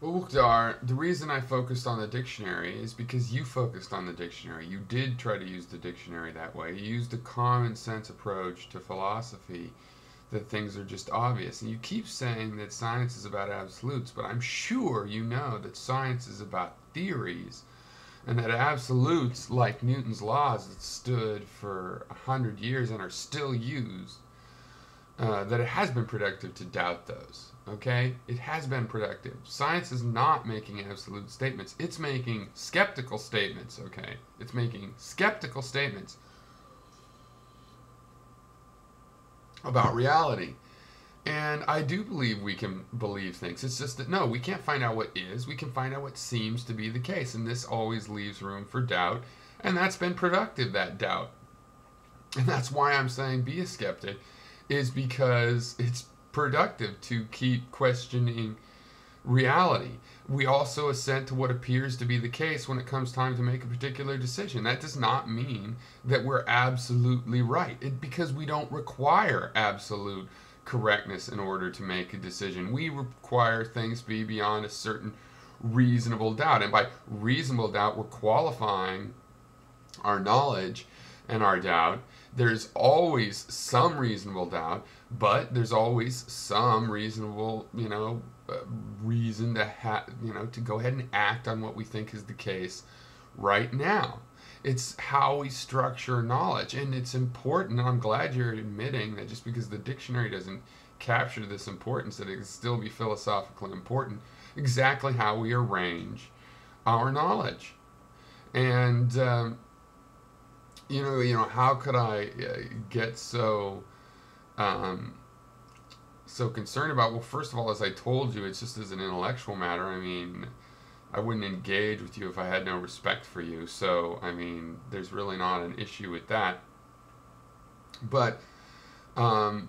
Well, wukdar, the reason I focused on the dictionary is because you focused on the dictionary. You did try to use the dictionary that way. You used a common sense approach to philosophy, that things are just obvious. And you keep saying that science is about absolutes, but I'm sure you know that science is about theories, and that absolutes, like Newton's laws that stood for 100 years and are still used, that it has been productive to doubt those. Okay? It has been productive. Science is not making absolute statements. It's making skeptical statements, okay? It's making skeptical statements about reality. And I do believe we can believe things. It's just that, no, we can't find out what is. We can find out what seems to be the case. And this always leaves room for doubt. And that's been productive, that doubt. And that's why I'm saying be a skeptic, is because it's productive to keep questioning reality. We also assent to what appears to be the case when it comes time to make a particular decision. That does not mean that we're absolutely right, because we don't require absolute correctness in order to make a decision. We require things be beyond a certain reasonable doubt. And by reasonable doubt, we're qualifying our knowledge and our doubt. There's always some reasonable doubt, but there's always some reasonable, reason to to go ahead and act on what we think is the case right now. It's how we structure knowledge, and it's important. I'm glad you're admitting that just because the dictionary doesn't capture this importance, that it can still be philosophically important. Exactly how we arrange our knowledge, and how could I get so concerned about? Well, first of all, as I told you, it's just as an intellectual matter. I mean, I wouldn't engage with you if I had no respect for you. So, I mean, there's really not an issue with that. But, but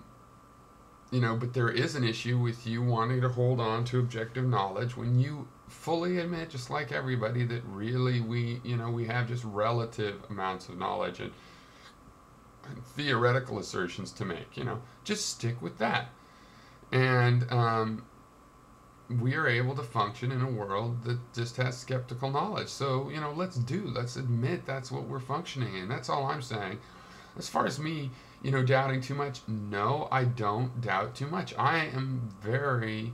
there is an issue with you wanting to hold on to objective knowledge when you fully admit, just like everybody, that really we have just relative amounts of knowledge and theoretical assertions to make. Just stick with that. And we are able to function in a world that just has skeptical knowledge. So, let's admit that's what we're functioning in. That's all I'm saying. As far as me, doubting too much, no, I don't doubt too much. I am very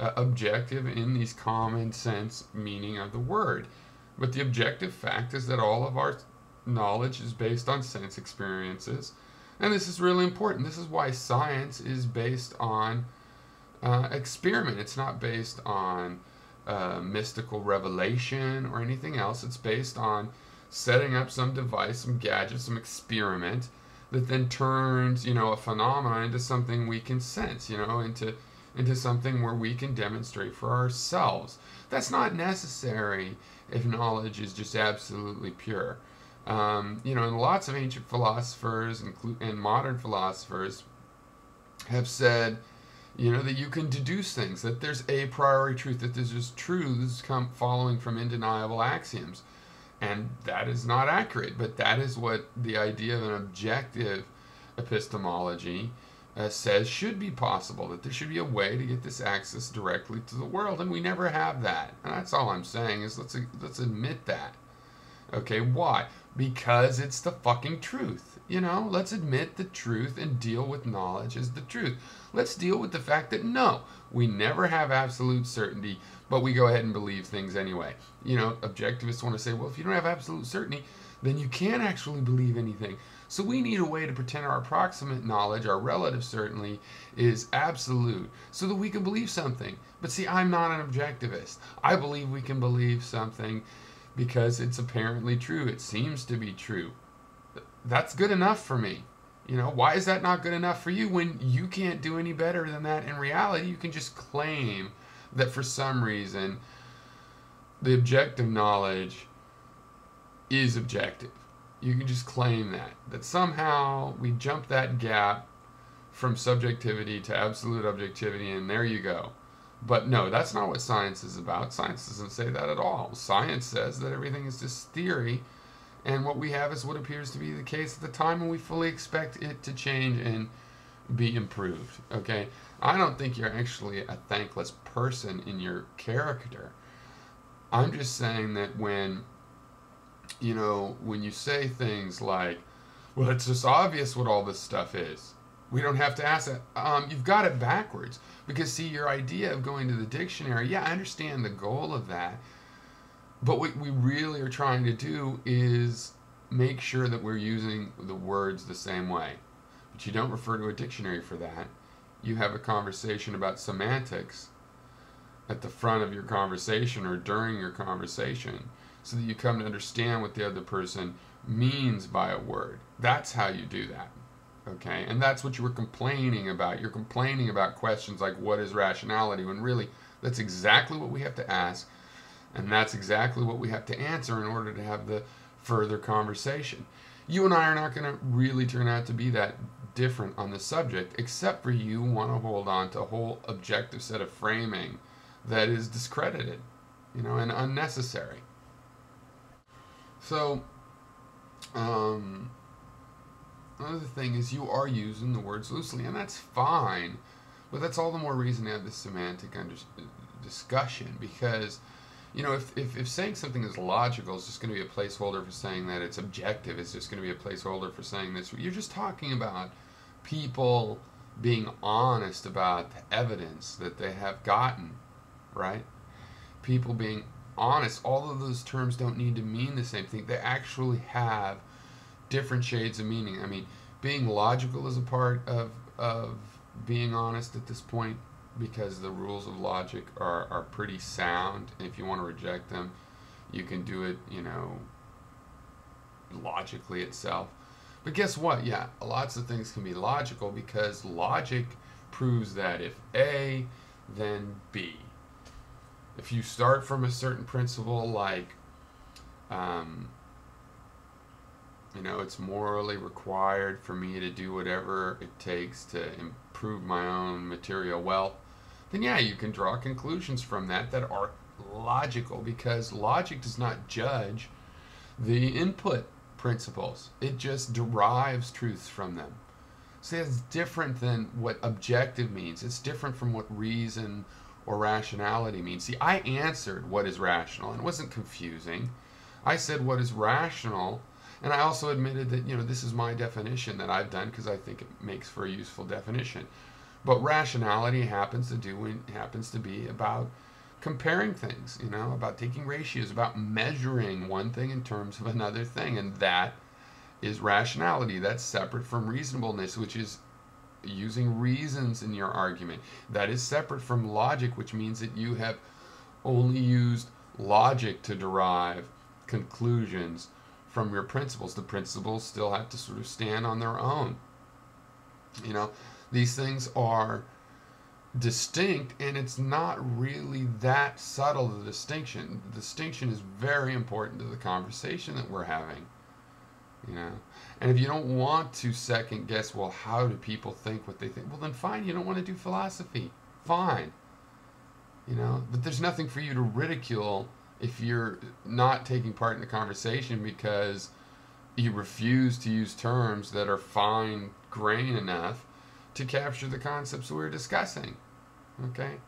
objective in these common sense meaning of the word. But the objective fact is that all of our knowledge is based on sense experiences. And this is really important. This is why science is based on experiment. It's not based on mystical revelation or anything else. It's based on setting up some device, some gadget, some experiment that then turns, a phenomenon into something we can sense, into something where we can demonstrate for ourselves. That's not necessary if knowledge is just absolutely pure. And lots of ancient philosophers and modern philosophers have said, that you can deduce things, that there's a priori truth, that there's just truths following from undeniable axioms. And that is not accurate, but that is what the idea of an objective epistemology says should be possible, that there should be a way to get this access directly to the world, and we never have that. And that's all I'm saying is let's admit that. Okay, why? Because it's the fucking truth. Let's admit the truth and deal with knowledge as the truth. Let's deal with the fact that no, we never have absolute certainty, but we go ahead and believe things anyway. Objectivists want to say, well, if you don't have absolute certainty, then you can't actually believe anything. So we need a way to pretend our approximate knowledge, our relative certainty, is absolute so that we can believe something. But see, I'm not an objectivist. I believe we can believe something because it's apparently true. It seems to be true. That's good enough for me. Why is that not good enough for you when you can't do any better than that? In reality, you can just claim that for some reason the objective knowledge is objective. You can just claim that somehow we jump that gap from subjectivity to absolute objectivity, and there you go. But no, that's not what science is about. Science doesn't say that at all. Science says that everything is just theory, and what we have is what appears to be the case at the time, and we fully expect it to change and be improved. Okay, I don't think you're actually a thankless person in your character. I'm just saying that when you say things like, well, it's just obvious what all this stuff is. We don't have to ask it. You've got it backwards. Because, see, your idea of going to the dictionary, yeah, I understand the goal of that. But what we really are trying to do is make sure that we're using the words the same way. But you don't refer to a dictionary for that. You have a conversation about semantics at the front of your conversation or during your conversation so that you come to understand what the other person means by a word. That's how you do that. Okay? And that's what you were complaining about. You're complaining about questions like, what is rationality? When really, that's exactly what we have to ask. And that's exactly what we have to answer in order to have the further conversation. You and I are not going to really turn out to be that different on the subject, except for you want to hold on to a whole objective set of framing that is discredited, and unnecessary. So, another thing is you are using the words loosely, and that's fine, but that's all the more reason to have this semantic discussion, because if saying something is logical is just going to be a placeholder for saying that it's objective, it's just going to be a placeholder for saying this, you're just talking about people being honest about the evidence that they have gotten, right? People being honest. All of those terms don't need to mean the same thing. They actually have different shades of meaning. I mean, being logical is a part of being honest at this point, because the rules of logic are pretty sound. And if you want to reject them, you can do it, logically itself. But guess what? Yeah, lots of things can be logical because logic proves that if A, then B. If you start from a certain principle like, it's morally required for me to do whatever it takes to improve my own material wealth, then yeah, you can draw conclusions from that are logical, because logic does not judge the input principles. It just derives truths from them. So it's different than what objective means. It's different from what reason or rationality means. See, I answered what is rational, and it wasn't confusing. I said what is rational, and I also admitted that, this is my definition that I've done because I think it makes for a useful definition. But rationality happens to be about comparing things, about taking ratios, about measuring one thing in terms of another thing, and that is rationality. That's separate from reasonableness, which is using reasons in your argument. That is separate from logic, which means that you have only used logic to derive conclusions from your principles. The principles still have to sort of stand on their own. These things are distinct, and it's not really that subtle, the distinction. The distinction is very important to the conversation that we're having. And if you don't want to second guess, well, how do people think what they think? Well, then fine, you don't want to do philosophy. Fine. But there's nothing for you to ridicule if you're not taking part in the conversation because you refuse to use terms that are fine-grained enough to capture the concepts we're discussing. Okay?